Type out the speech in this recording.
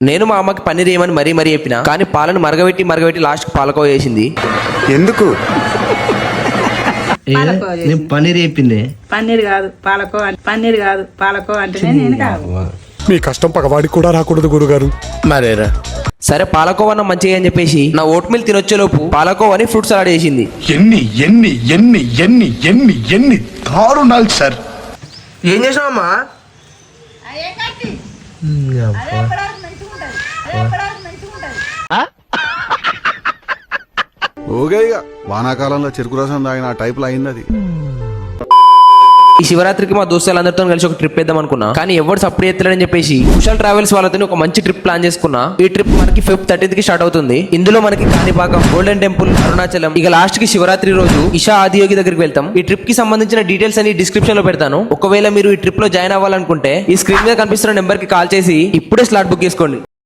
నేను మా అమ్మకి పన్నీర్ ఏమని మరీ చెప్పిన, కానీ పాలను మరగబెట్టి లాస్ట్ పాలకోవ వేసింది. ఎందుకు? నేను పన్నీర్ చెప్పింది. పన్నీర్ కాదు పాలకో అంటే నేను కాదు. మీ కష్టం పగవాడికి కూడా రాకూడదు గురుగారు. మరేరా సరే పాలకోవన్న మంచిగా అని చెప్పేసి నా ఓట్ మిల్ తినొచ్చేలోపు పాలకోవని ఫ్రూట్ సలాడ్ వేసింది. ఎన్ని ఎన్ని ఎన్ని ఎన్ని ఎన్ని ఎన్ని దారుణాలు సార్. ఏం చేసావమ్మా? ఓకే, ఇక వానాకాలంలో చెరుకు రసం తాగిన ఆ టైప్ లో అయింది అది. ఈ శివరాత్రికి మా దోస్తులందరితో కలిసి ఒక ట్రిప్ వేద్దాం అనుకున్నా, కానీ ఎవరు సపోర్ట్ చేస్తలేడని చెప్పేసి కుషల్ ట్రావెల్స్ వాళ్ళతో ఒక మంచి ట్రిప్ ప్లాన్ చేసుకున్నా. ఈ ట్రిప్ మనకి Feb 30th కి స్టార్ట్ అవుతుంది. ఇందులో మనకి కాణిపాకం, గోల్డెన్ టెంపుల్, అరుణాచలం, ఇక లాస్ట్ కి శివరాత్రి రోజు ఇషా ఆదియోగి దగ్గరికి వెళ్తాం. ఈ ట్రిప్ కి సంబంధించిన డీటెయిల్స్ అన్ని డిస్క్రిప్షన్ లో పెడతాను. ఒకవేళ మీరు ఈ ట్రిప్ లో జాయిన్ అవ్వాలనుకుంటే ఈ స్క్రీన్ మీద కనిపిస్తున్న నెంబర్ కి కాల్ చేసి ఇప్పుడే స్లాట్ బుక్ చేసుకోండి.